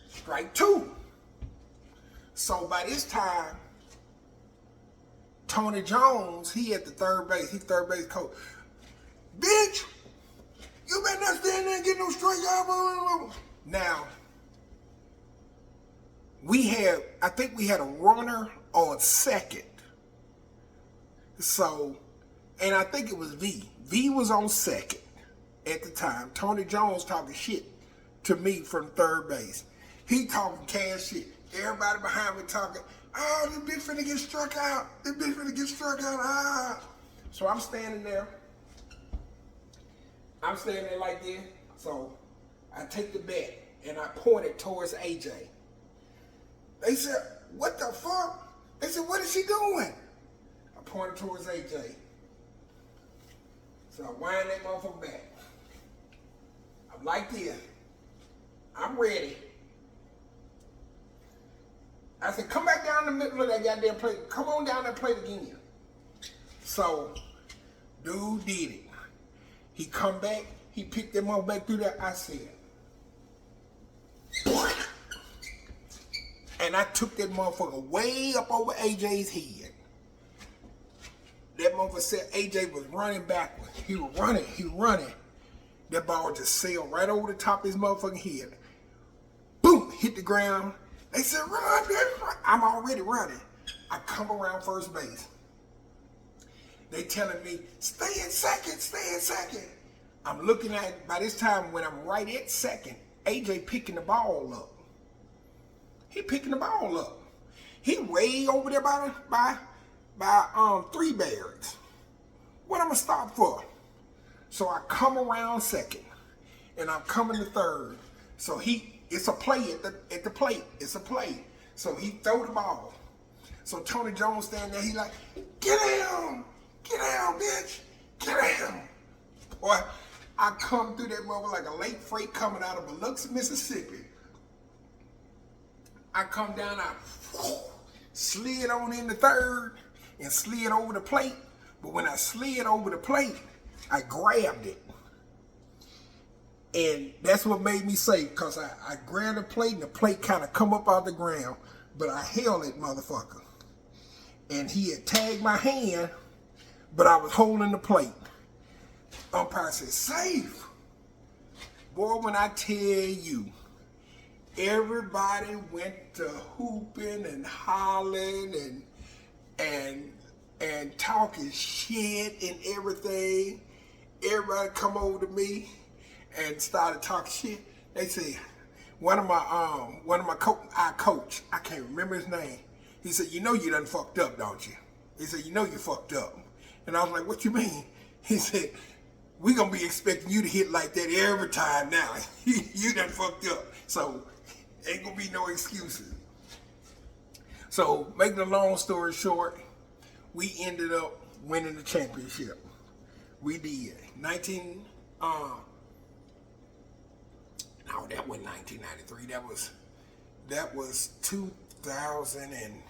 Strike two. So by this time, Tony Jones, he at the third base. He third base coach. Bitch, you better not stand there and get no strikeout. Now, I think we had a runner on second. So, and I think it was V. V was on second at the time. Tony Jones talking shit to me from third base. He talking cash shit. Everybody behind me talking, oh, this bitch finna get struck out. This bitch finna get struck out. Ah. So I'm standing there. I'm standing there like this. So I take the bat and I point it towards AJ. They said, what the fuck? They said, what is she doing? I pointed towards AJ. So I wind that motherfucker back. I'm like this. I'm ready. I said, come back down the middle of that goddamn plate. Come on down that plate again. So, dude did it. He come back. He picked them all back through there. I said, and I took that motherfucker way up over AJ's head. That motherfucker said AJ was running backwards. He was running. That ball just sailed right over the top of his motherfucking head. Boom, hit the ground. They said, run, run. I'm already running. I come around first base. They telling me, stay in second. I'm looking at, by this time when I'm right at second, AJ picking the ball up. He picking the ball up. He way over there by 3 barracks. What I'm gonna stop for? So I come around second, and I'm coming to third. So it's a play at the plate. It's a play. So he throw the ball. So Tony Jones standing there. He like, get down, bitch, get down. Boy, I come through that mother like a late freight coming out of Biloxi, Mississippi. I come down, I slid on in the third and slid over the plate. But when I slid over the plate, I grabbed it. And that's what made me say, because I grabbed the plate and the plate kind of come up out the ground, but I held it, motherfucker. And he had tagged my hand, but I was holding the plate. Umpire said, safe. Boy, when I tell you, everybody went to hooping and hollering and talking shit and everything. Everybody come over to me and started talking shit. They said, one of my coach, I can't remember his name. He said, you know you done fucked up, don't you? He said, you know you fucked up. And I was like, what you mean? He said, we gonna be expecting you to hit like that every time now. You done fucked up. So ain't gonna be no excuses. So making a long story short, we ended up winning the championship. We did. No, that wasn't 1993. That was 2000 and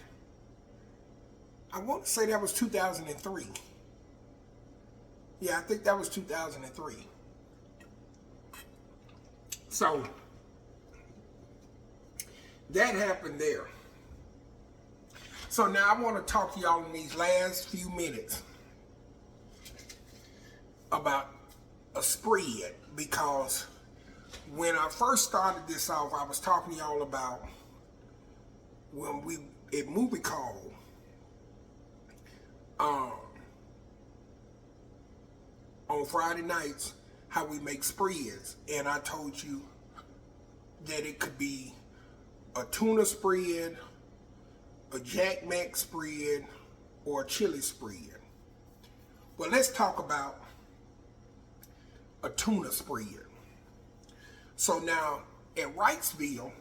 I want to say that was 2003. Yeah, I think that was 2003. So that happened there. So now I want to talk to y'all in these last few minutes about a spread, because when I first started this off, I was talking to y'all about when we at movie call, on Friday nights, how we make spreads. And I told you that it could be a tuna spread, a Jack Mac spread, or a chili spread. Well, let's talk about a tuna spread. So now at Wrightsville,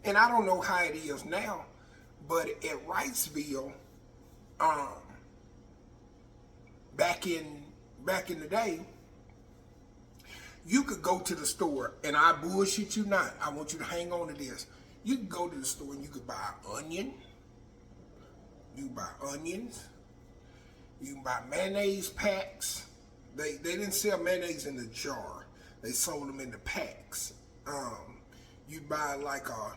and I don't know how it is now, but at Wrightsville, back in the day, you could go to the store, and I bullshit you not. I want you to hang on to this. You could go to the store and you could buy onion. You can buy onions. You can buy mayonnaise packs. They didn't sell mayonnaise in the jar. They sold them in the packs. You buy like a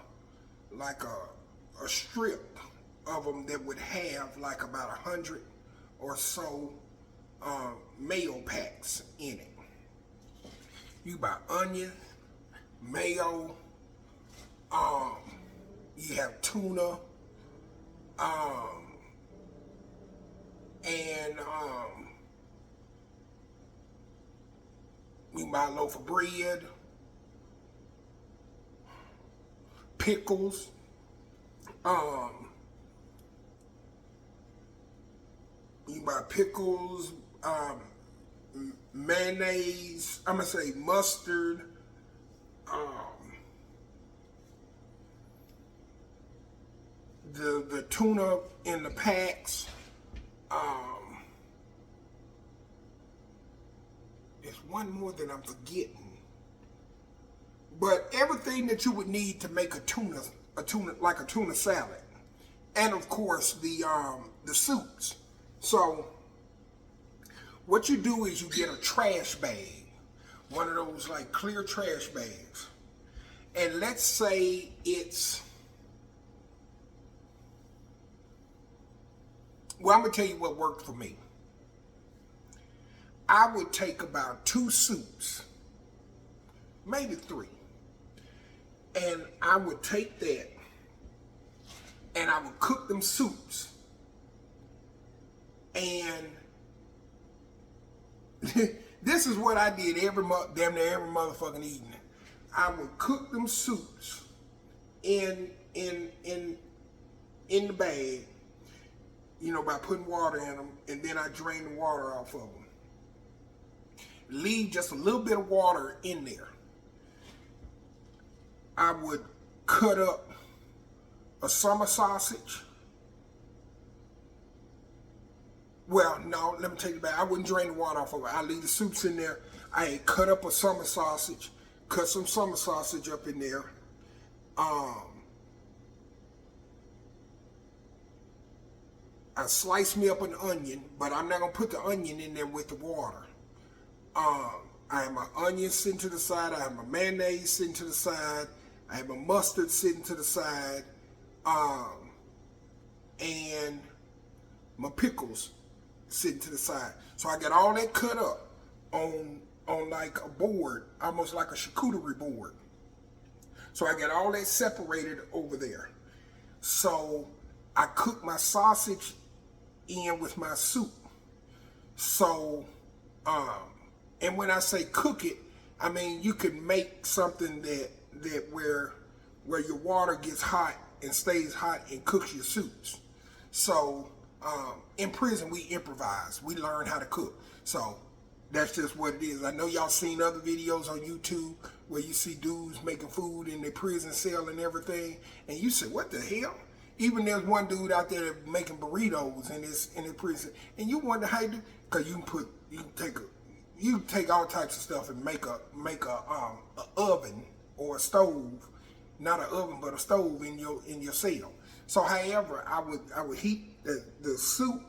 a strip of them that would have like about 100 or so mayo packs in it. You buy onion, mayo, you have tuna, and you buy a loaf of bread, pickles, you buy pickles, mayonnaise, I'm gonna say mustard, the tuna in the packs. There's one more that I'm forgetting. But everything that you would need to make a tuna like a tuna salad, and of course the soups. So what you do is you get a trash bag, one of those like clear trash bags, and let's say it's, well, I'm gonna tell you what worked for me. I would take about 2 soups, maybe 3. And I would take that and I would cook them soups. And this is what I did damn near every motherfucking evening. I would cook them soups in the bag, you know, by putting water in them, and then I drain the water off of them. Leave just a little bit of water in there. I would cut up a summer sausage. Well, no, let me take it back. I wouldn't drain the water off of it. I leave the soups in there. I cut up a summer sausage, cut some summer sausage up in there. I slice me up an onion, but I'm not gonna put the onion in there with the water. I have my onions sitting to the side. I have my mayonnaise sitting to the side. I have my mustard sitting to the side, and my pickles sitting to the side. So I got all that cut up on like a board, almost like a charcuterie board. So I got all that separated over there. So I cook my sausage in with my soup. So, and when I say cook it, I mean you can make something that where your water gets hot and stays hot and cooks your soups. So in prison we improvise. We learn how to cook. So that's just what it is. I know y'all seen other videos on YouTube where you see dudes making food in their prison cell and everything, and you say, what the hell? Even there's one dude out there making burritos in his prison, and you wonder how you do, because you can take all types of stuff and make a oven or a stove, not an oven but a stove in your cell. So however, I would heat the soup,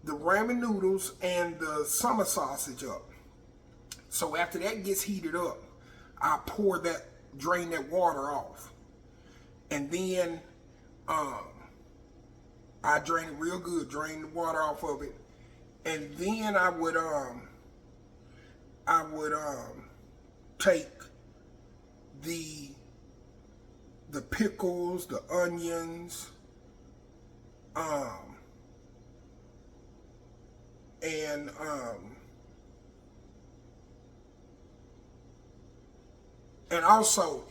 the ramen noodles, and the summer sausage up. So after that gets heated up, I drain that water off, and then I drain it real good, drain the water off of it, and then I would take the pickles, the onions, and also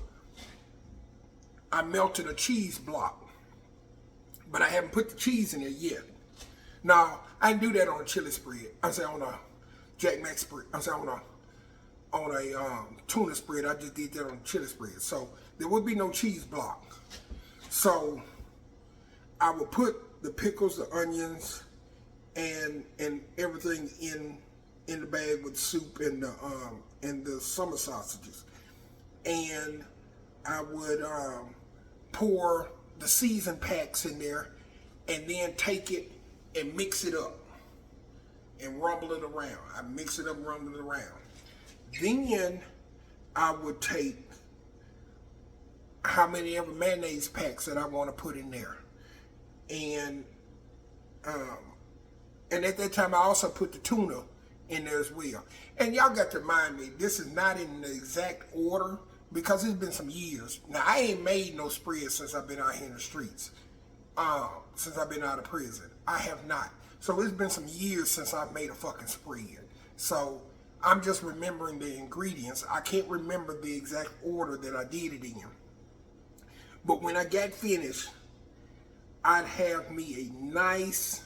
I melted a cheese block, but I haven't put the cheese in there yet. Now I didn't do that on a chili spread. I say on a Jack Mac spread. I say on a tuna spread. I just did that on a chili spread. So there would be no cheese block. So I would put the pickles, the onions, and everything in the bag with soup and the summer sausages, and I would pour the season packs in there, and then take it and mix it up and rumble it around. I mix it up, rumble it around. Then I would take how many ever mayonnaise packs that I want to put in there. And um, and at that time I also put the tuna in there as well. And y'all got to remind me, this is not in the exact order because it's been some years. Now I ain't made no spreads since I've been out here in the streets. Since I've been out of prison. I have not. So it's been some years since I've made a fucking spread. So I'm just remembering the ingredients. I can't remember the exact order that I did it in. But when I got finished, I'd have me a nice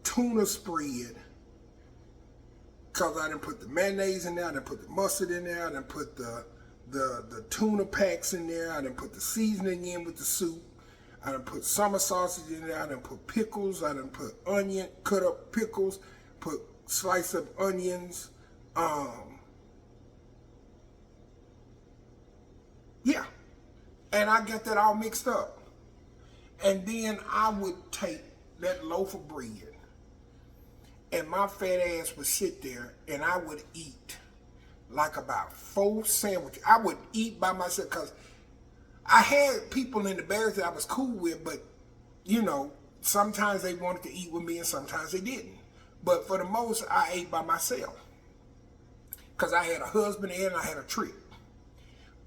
tuna spread. Because I done put the mayonnaise in there, I done put the mustard in there, I done put the tuna packs in there, I done put the seasoning in with the soup. I done put summer sausage in there. I done put pickles. I done put onion, cut up pickles, put slice up onions. Yeah. And I got that all mixed up. And then I would take that loaf of bread and my fat ass would sit there and I would eat like about 4 sandwiches. I would eat by myself because I had people in the barracks that I was cool with, but, you know, sometimes they wanted to eat with me and sometimes they didn't. But for the most, I ate by myself. Because I had a husband and I had a trick.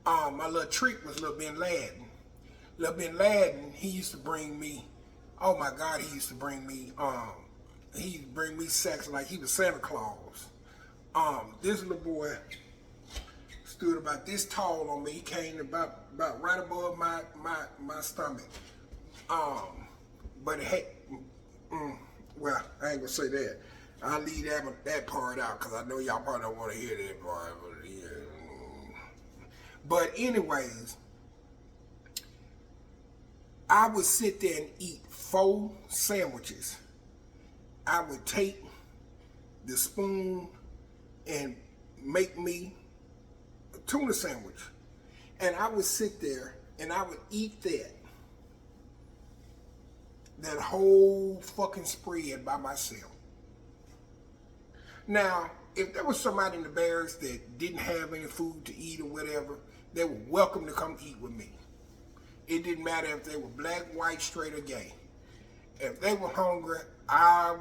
My little trick was Lil Ben Laden. Lil Ben Laden, he used to bring me, oh my God, he used to bring me sex like he was Santa Claus. This little boy stood about this tall on me. He came about right above my stomach. But hey, well, I ain't gonna say that. I'll leave that part out because I know y'all probably don't want to hear that part. But anyways, I would sit there and eat 4 sandwiches. I would take the spoon and make me a tuna sandwich. And I would sit there and I would eat that whole fucking spread by myself. Now, if there was somebody in the barracks that didn't have any food to eat or whatever, they were welcome to come eat with me. It didn't matter if they were black, white, straight, or gay. If they were hungry, I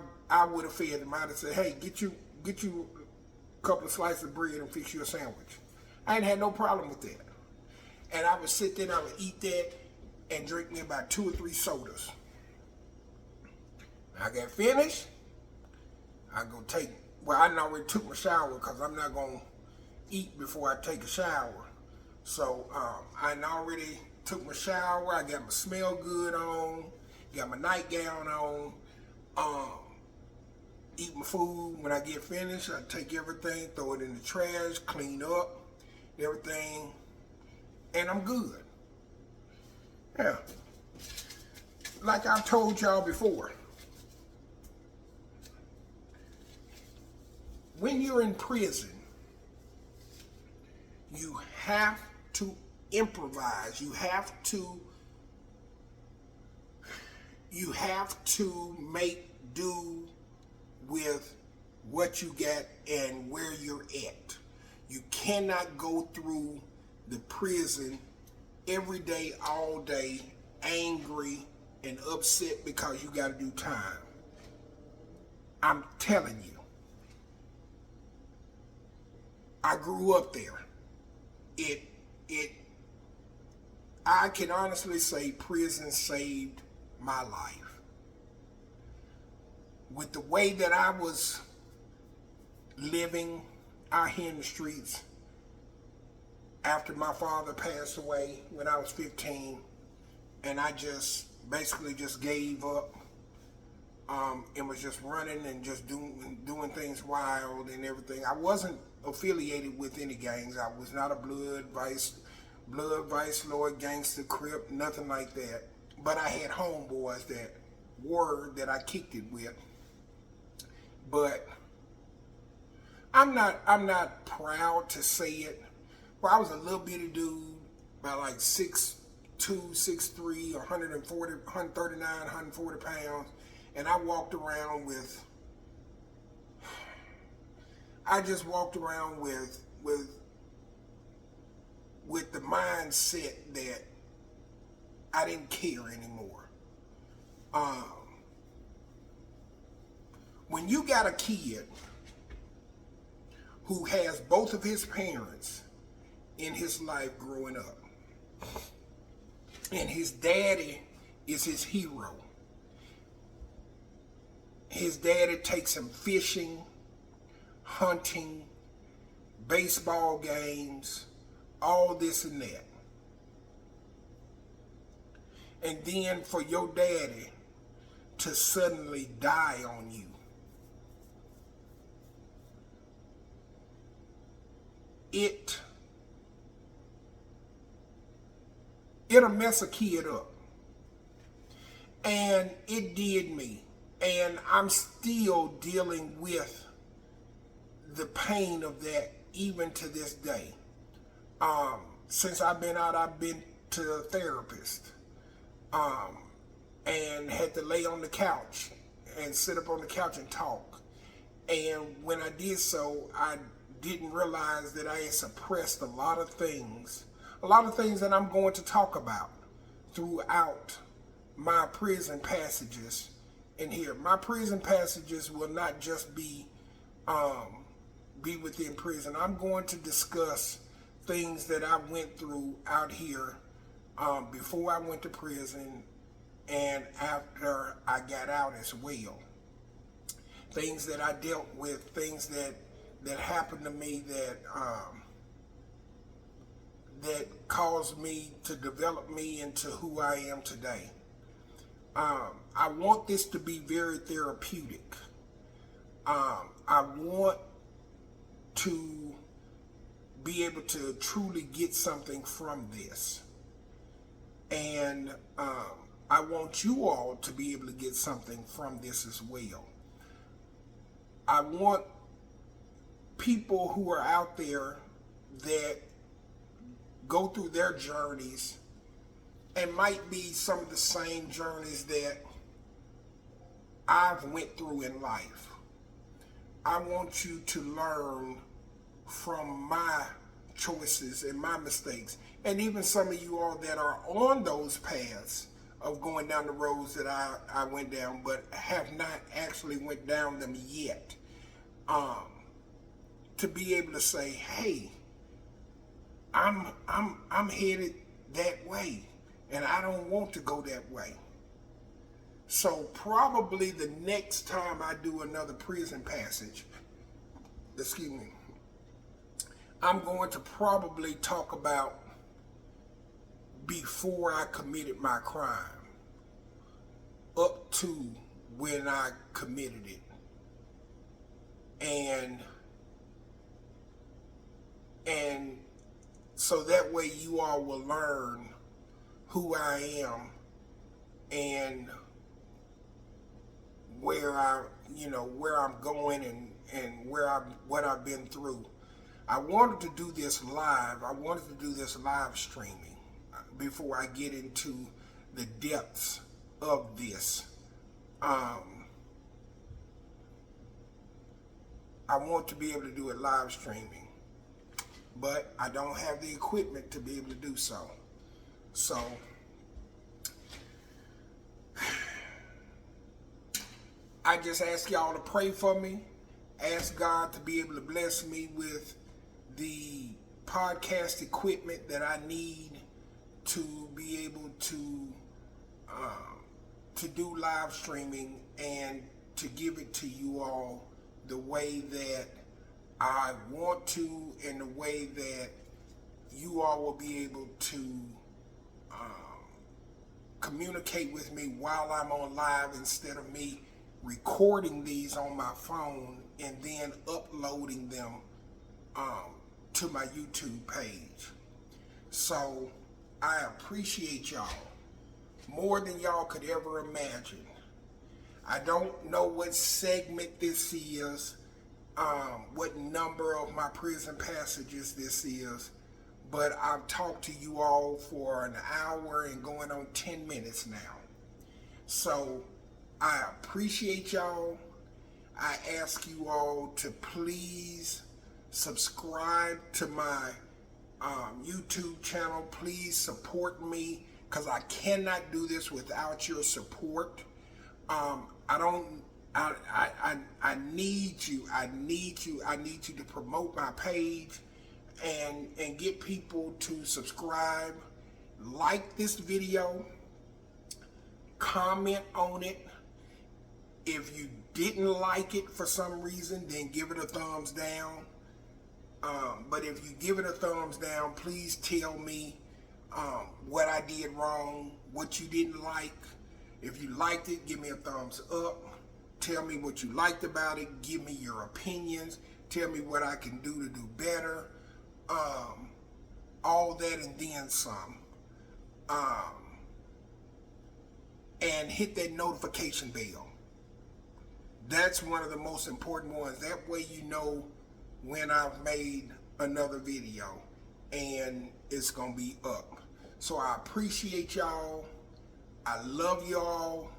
would have fed them. I'd have said, hey, get you a couple of slices of bread and fix you a sandwich. I ain't had no problem with that. And I would sit there and I would eat that and drink me about 2 or 3 sodas. I got finished. I go I already took my shower because I'm not going to eat before I take a shower. So I already took my shower. I got my smell good on. Got my nightgown on. Eat my food. When I get finished, I take everything, throw it in the trash, clean up everything, and I'm good. Yeah. Like I've told y'all before, when you're in prison, you have to improvise. You have to make do with what you got and where you're at. You cannot go through the prison every day, all day, angry and upset because you got to do time. I'm telling you. I grew up there. I can honestly say prison saved my life. With the way that I was living out here in the streets after my father passed away when I was 15, and I just basically just gave up and was just running and just doing things wild and everything. I wasn't affiliated with any gangs. I was not a blood, vice lord, gangster, crip, nothing like that. But I had homeboys that I kicked it with. But I'm not proud to say it. Well, I was a little bitty dude, about like 6'2", 6'3", 139, 140 pounds, and I walked around with. I just walked around with the mindset that I didn't care anymore. Um, when you got a kid who has both of his parents in his life growing up, and his daddy is his hero. His daddy takes him fishing, hunting, baseball games, all this and that. And then for your daddy to suddenly die on you. It'll mess a kid up. And it did me. And I'm still dealing with the pain of that even to this day. Since I've been out, I've been to a therapist. And had to lay on the couch and sit up on the couch and talk. And when I did so, I didn't realize that I had suppressed a lot of things that I'm going to talk about throughout my prison passages in here. My prison passages will not just be within prison. I'm going to discuss things that I went through out here before I went to prison and after I got out as well. Things that I dealt with, things that happened to me that caused me to develop me into who I am today. I want this to be very therapeutic. I want to be able to truly get something from this. And I want you all to be able to get something from this as well. I want people who are out there that go through their journeys and might be some of the same journeys that I've went through in life. I want you to learn from my choices and my mistakes, and even some of you all that are on those paths of going down the roads that I went down, but have not actually went down them yet. To be able to say, hey, I'm headed that way, and I don't want to go that way. So probably the next time I do another prison passage, I'm going to probably talk about before I committed my crime, up to when I committed it. And so that way you all will learn who I am and where I'm going and what I've been through. I wanted to do this live. I wanted to do this live streaming before I get into the depths of this. I want to be able to do it live streaming, but I don't have the equipment to be able to do so. So I just ask y'all to pray for me. Ask God to be able to bless me with the podcast equipment that I need to be able to do live streaming and to give it to you all the way that I want to, and the way that you all will be able to communicate with me while I'm on live, instead of me recording these on my phone and then uploading them to my YouTube page. So I appreciate y'all more than y'all could ever imagine. I don't know what segment this is, what number of my prison passages this is, but I've talked to you all for an hour and going on 10 minutes now. So I appreciate y'all. I ask you all to please subscribe to my YouTube channel. Please support me because I cannot do this without your support. I need you. I need you to promote my page and get people to subscribe, like this video, comment on it. If you didn't like it for some reason, then give it a thumbs down. But if you give it a thumbs down, please tell me what I did wrong, what you didn't like. If you liked it, give me a thumbs up. Tell me what you liked about it. Give me your opinions. Tell me what I can do to do better. All that and then some. And hit that notification bell. That's one of the most important ones. That way you know when I've made another video and it's gonna be up. So I appreciate y'all. I love y'all.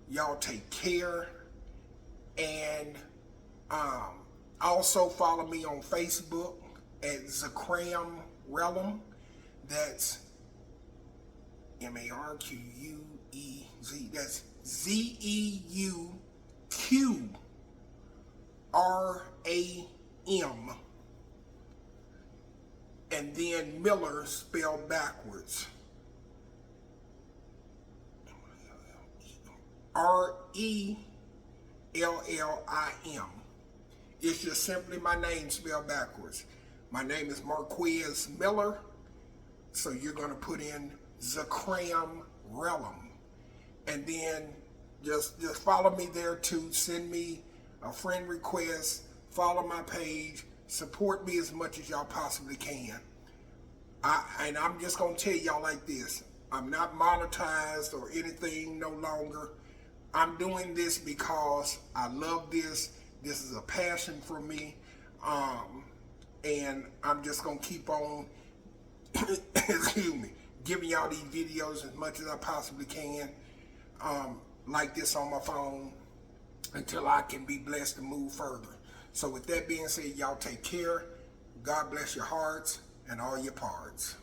Y'all take care. And also follow me on Facebook at Zakram Relum. That's M-A-R-Q-U-E-Z. That's Z-E-U-Q-R-A-M. And then Miller spelled backwards. R-E-L-L-I-M. It's just simply my name spelled backwards. My name is Marquez Miller. So you're going to put in Zakram Relum. And then just follow me there too. Send me a friend request. Follow my page. Support me as much as y'all possibly can. And I'm just going to tell y'all like this. I'm not monetized or anything no longer. I'm doing this because I love this. This is a passion for me. And I'm just going to keep on excuse me, giving y'all these videos as much as I possibly can, like this on my phone, until I can be blessed to move further. So with that being said, y'all take care. God bless your hearts and all your parts.